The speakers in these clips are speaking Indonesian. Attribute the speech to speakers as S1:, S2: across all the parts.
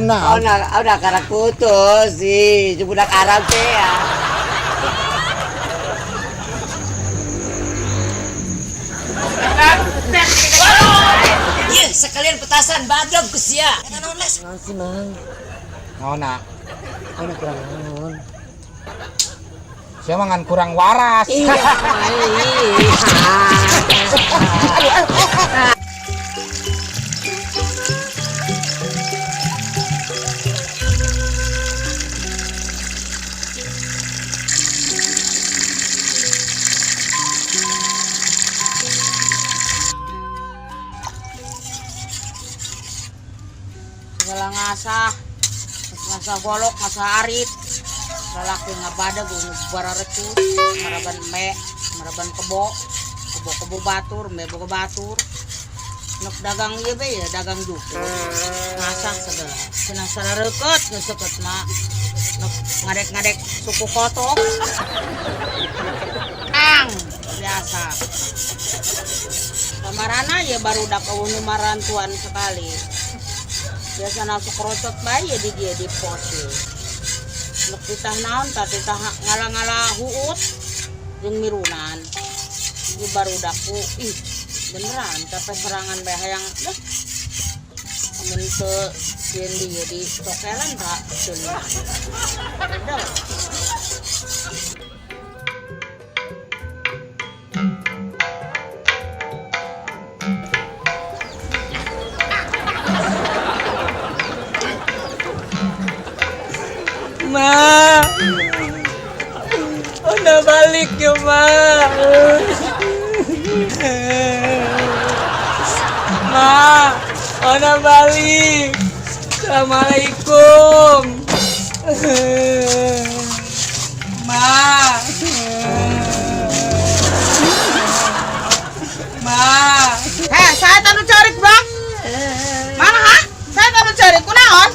S1: na.
S2: Udah karena kutus sih, budak Arab teh ya. Iya, sekalian petasan badog kusia. Eta naon les?
S1: Naon sih, Mang?
S3: Naon na?
S1: Ayo kurang naon.
S3: Sia mangan kurang waras.
S1: Iya.
S4: Segala ngasah golok, ngasah arit. Lalaki ngabadag bararecut, maraban me, maraban kebo batur, me boga batur. Nuk dagang ieu be ya dagang duku. Ngasah segala. Cenah sarareukeut ngeseukeut mah. Nuk ngadek-ngadek suku kotok. Biasa. Kamarana ya baru dak nu marantuan sekali. Biasa nafsu kerocot bayi ya di dia di pos ya. Nuk titah naon tadi titah ngala-ngala huut jeung mirunan. Ieu baru daku beneran tapi serangan bae hayang dah. Amun teu sieun di di cokelan tak ceuleuh. Ada.
S1: Ma, udah balik ya Ma. Ma, udah balik. Assalamualaikum. Ma,
S4: Saya tanu corik bang. Mana ha? Saya tanu corik kunaon?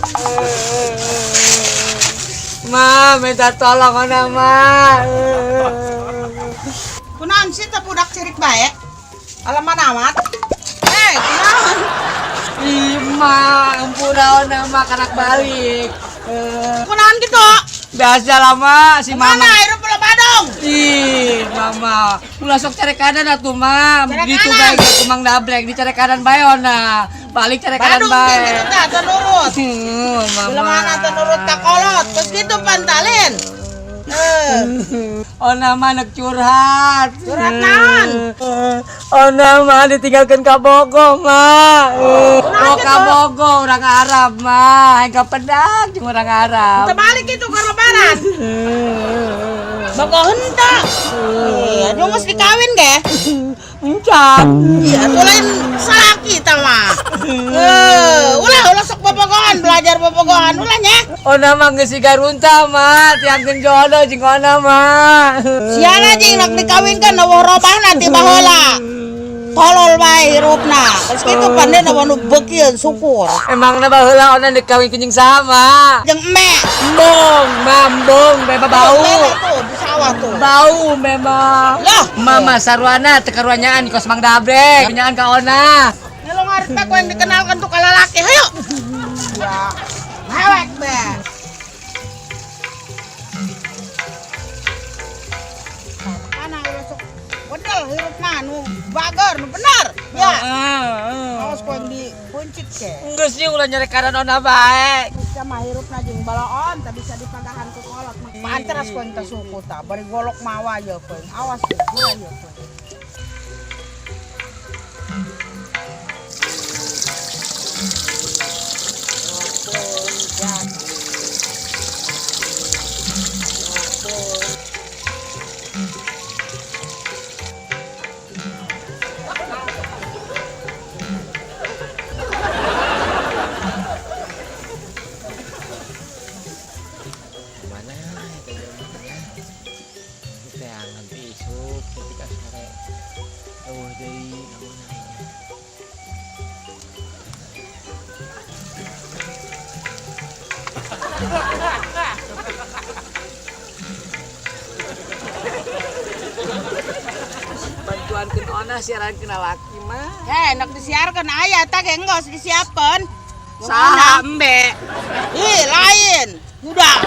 S1: Ma, minta tolong ona Ma.
S4: Kunaon sih teu budak cirik bae? Alaman amat. Kunaon?
S1: Ih, Ma, ampun ona Ma kanak balik.
S4: Kunaon gitu?
S1: Biasa lama si Mama.
S4: Mana hirup ulah badong?
S1: Ih, Mama, ulah sok cari kanan atuh, Ma.
S4: Cari
S1: Gitu
S4: kanan.
S1: bae kumang dablek di cari kanan bae ona. Balik cari kanan
S4: Badung
S1: bae.
S4: gitu teh teu nurut.
S1: Mama.
S4: Bila mana teu nurut ka kolot, terus gitu pantalin.
S1: Ona mah anak curhat.
S4: Curhat naon?
S1: Ona mah ditinggalkan ka Bogo, Ma.
S4: Kunaon
S1: Ka
S4: gitu?
S1: Bogo orang Arab, Ma. Aing ka pedak jeung orang Arab.
S4: Terbalik itu ke lebaran. Bogo henteu. Aduh mesti dikawin ge.
S1: Encak.
S4: Iya, tuh lain salaki tah mah. Ulah sok bobogohan, belajar bobogohan ulah nya.
S1: Ona mah geus siga runta, Ma. Tiangkeun jodoh jeung ona mah.
S4: Siana jeung nak dikawinkeun eueuh robahna ti baheula. Tolol bae hirupna. Geus kitu pandai na nu beukieun syukur.
S1: Emang na baheula ona dikawinkeun jeung saha, Ma?
S4: Jeung eme.
S1: Mambung, beba bau.
S4: Tuh di sawah tuh.
S1: Bau memang.
S4: Lah,
S1: Mama sarwana teu karuanyaan di kos Mang Dabrek. Nyaan ka ona.
S4: ngelong harta ku yang dikenalkan tuh ka lalaki. Hayo. Ya. Hewek be. Kana ulah sok wedel hirupna nu bager nu bener. Ya. Awas ku yang dipuncit ke.
S1: Geus sih ulah nyari kanan ona bae.
S4: Bisa mah hirupna jeung balaon tak bisa dipagahan ku kolot. Panteras ku yang suku ta bari golok mawa ye ku. Awas ye kurang ye ku.
S1: Bantuankeun ona siaran kena laki mah.
S4: Enak disiarkan aya tak geus disiapkeun. Saha embe. Ih, lain. Udah.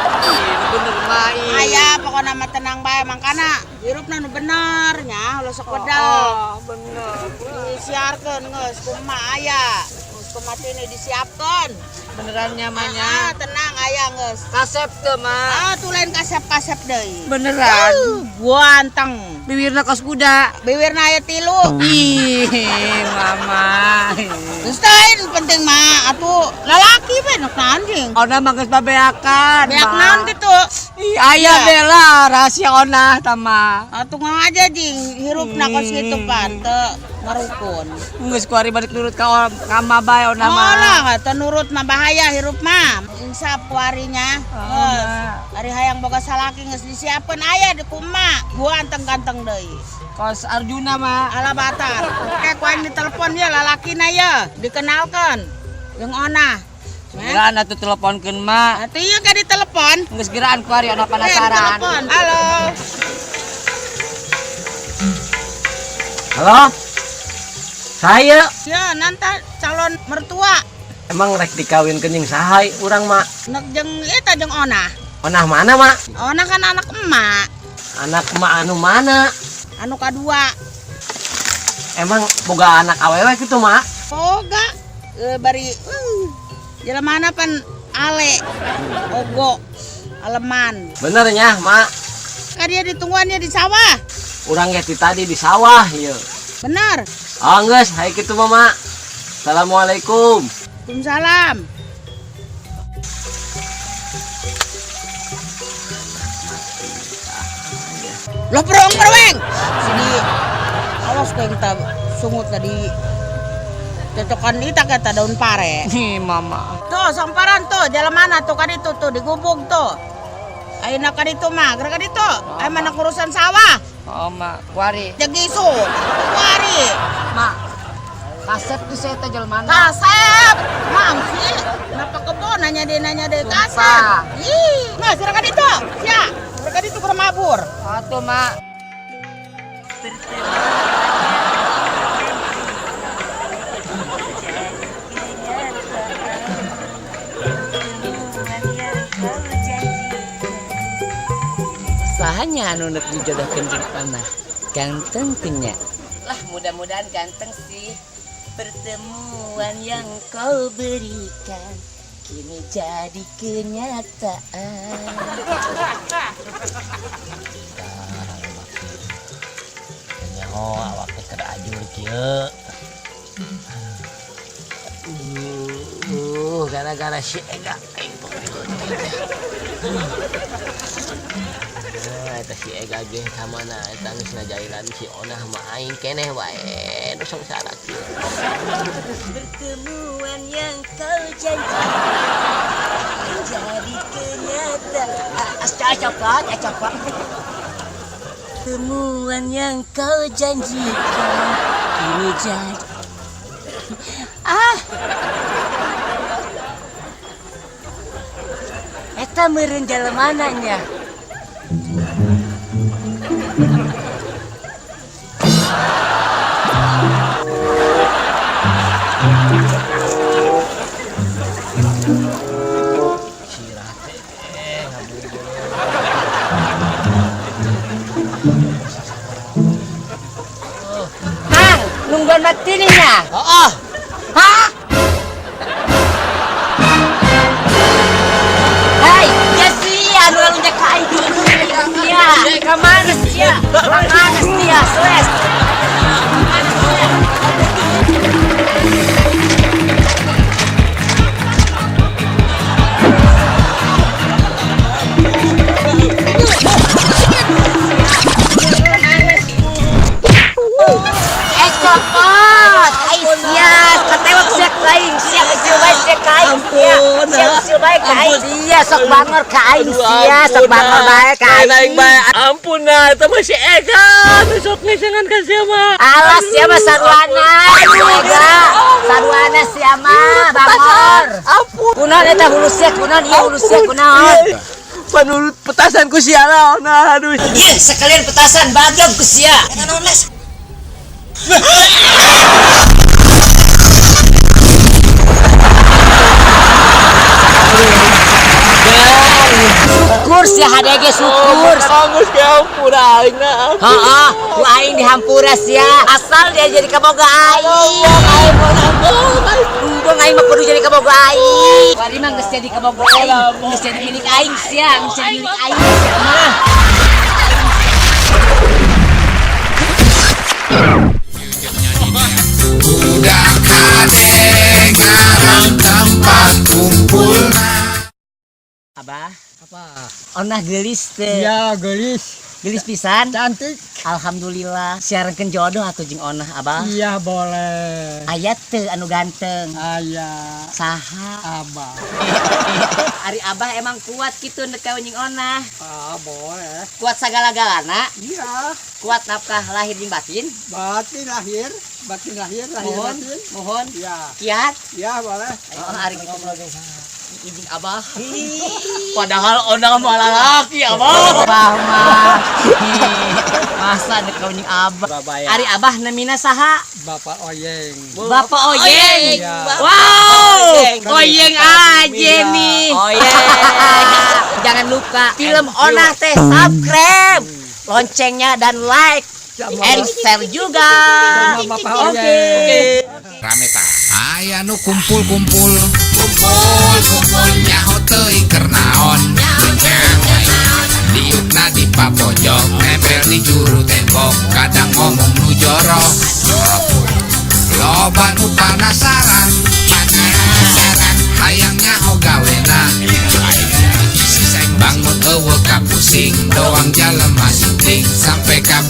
S1: Bener mah.
S4: Aya pokoknya mah tenang bae mangkana hirupna nu bener nya ulah sok wedel.
S1: Bener.
S4: Disiarkeun geus kumaha aya. Geus kumaha teh disiapkeun.
S1: Beneran nyamannya.
S4: Tenang aya geus.
S1: Kasep teu mah.
S4: Tuh lain kasep-kasep deui.
S1: Beneran.
S4: Guanteng.
S1: Bibirna kos kuda.
S4: Bibirna aya 3.
S1: Ih, mama.
S4: Geus teh penting mah atuh lalaki we nok anjing.
S1: Ona mah geus babeakan.
S4: Beak naon gitu.
S1: Ih, aya bela rahasia ona tama.
S4: Atuh aja jing hirupna kos kitu pan teu ngarukun.
S1: Geus kuari balik nurut ka mah bae ona mah.
S4: Molah teu nurut mah bahaya hirup mah. Insap kuarinya. Geus. Ari hayang boga salaki geus disiapkeun aya di kumaha. Gua anteng-ganteng deui.
S1: Kos Arjuna mah.
S4: Alabatar. Oke kuaing ditelepon ya lalakina ya, dikenalkan. Jeung ona.
S1: Giraan atuh teleponkeun mah.
S4: Atuh ieu ka ditelepon.
S1: Geus giraan kuari ona penasaran.
S4: Telepon. Halo.
S5: Halo? Saya
S4: Ya, nanta calon mertua.
S5: emang rek dikawin kening sahay urang mak.
S4: Nek jeung eta jeung ona.
S5: Onah mana mak?
S4: Ona kan anak emak.
S5: Anak mak anu mana?
S4: Anu kadua.
S5: Emang boga anak awewe gitu mak?
S4: Boga. Bari jelemana pan ale. Ogo. Aleman.
S5: Bener nya mak.
S4: Kan dia ditungguannya di sawah.
S5: Urang ge ti tadi di sawah ieu.
S4: Bener.
S5: Oh geus, hayu kitu mah mak. Assalamualaikum.
S4: Waalaikumsalam. Lo perweng. Sini. Awas kayak kita sungut tadi. Cocokan kita kata daun pare.
S1: Ih, mama.
S4: Tuh, samparan tuh, jalan mana tuh kan itu tuh digubuk tuh. Ayeuna kan itu mah, geura kan itu. Ayo mana urusan sawah.
S1: Oh, mak, kuari.
S4: Jagisu, kuari.
S1: Mak. Kasep tuh saya teh jelmana.
S4: Kasep, mamsi. Kenapa kebon nanya deh kasep. Ih, nah silakan itu. Ya, silakan itu ke mabur.
S1: Atuh, mak.
S2: Sahanya anu nek dijodohkeun jeung panah ganteng tenya. Lah mudah-mudahan ganteng sih. Pertemuan yang kau berikan kini jadi kenyataan.
S5: Nyaho awak teh keur ajur kieu. Gara-gara si Ega aing penggelut. Eta si Ega ge ka mana eta geus ngajailan si Onah mah aing keneh wae nu sangsara kieu.
S2: Pertemuan yang kau janjikan jadi kenyataan. Acapot. Pertemuan yang kau janjikan kini jadi. Eta meureun jalemanna nya.
S1: Kang, nungguan matininya.
S5: Heeh.
S1: Hah?
S2: Hai, ya sih anu nya ka aing dulu ya. Ka mana sia? Ka mana sia? Stres. Copot, siap, ketewak siap kain, siap kecil baik siap kain, siap kecil baik kain, iya sok bangor kain, siap sok bangor baik kain.
S5: Ampun nah, itu masih Ega. Besok ngesengan ka sia mah.
S2: Alas siapa sarwana, Ega, sarwana siapa bangor. Kunaon eta hulusia, kunaon iya hulusia, kunaon.
S5: Panurut petasan ku sia nah, aduh.
S2: Iya, sekalian petasan badog ku sia. Eta naon les? sia hadege syukur.
S5: Kamus ke hampura aing na.
S2: Heeh, ku aing dihampura sia. Asal dia jadi kaboga aing. Embung aing mah kudu jadi kaboga aing. Wari mah geus jadi kaboga aing. Geus jadi milik aing sia, geus jadi milik aing sia mah.
S3: Udah kade ngarang tempat kumpul.
S2: Abah, apa? Onah geulis teu.
S1: Iya, gelis.
S2: Geulis pisan.
S1: Cantik.
S2: Alhamdulillah. Siarekeun jodoh atuh jeung onah Abah.
S1: Iya, boleh.
S2: Aya teu anu ganteng.
S1: Ayah,
S2: Saha?
S1: abah.
S2: Ari Abah emang kuat kitu nekaw jeung onah.
S1: Ah, boleh.
S2: Kuat sagala-galana.
S1: Iya,
S2: Kuat nafkah lahir jeung batin.
S1: batin lahir, lahir
S2: Mohon,
S1: batin.
S2: mohon.
S1: Iya,
S2: Kiat.
S1: iya boleh.
S2: Oh, ari ngobrol ge. Izin Abah. Padahal onah mah lalaki Abah. Abah mah. Masa nekaw jeung Abah.
S1: Babaya.
S2: Ari Abah namina saha?
S1: Bapak Oyeng.
S2: Bapak Oyeng.
S1: Iya.
S2: Wow, Oyeng aja
S1: Iya.
S2: nih. Jangan lupa film Onah teh subscribe, loncengnya dan like, and share juga.
S1: Sama Bapak
S2: Oke.
S1: Oyeng.
S3: Rame ta. Aya nu kumpul-kumpul. Kumpul nyaho teuing keur naon. Diukna di papojok, nempel di juru tembok, kadang ngomong nu jorok. Loba nu penasaran, hayang nyaho gawena. Bangun eueuh ka pusing, doang jalema sinting sampai ka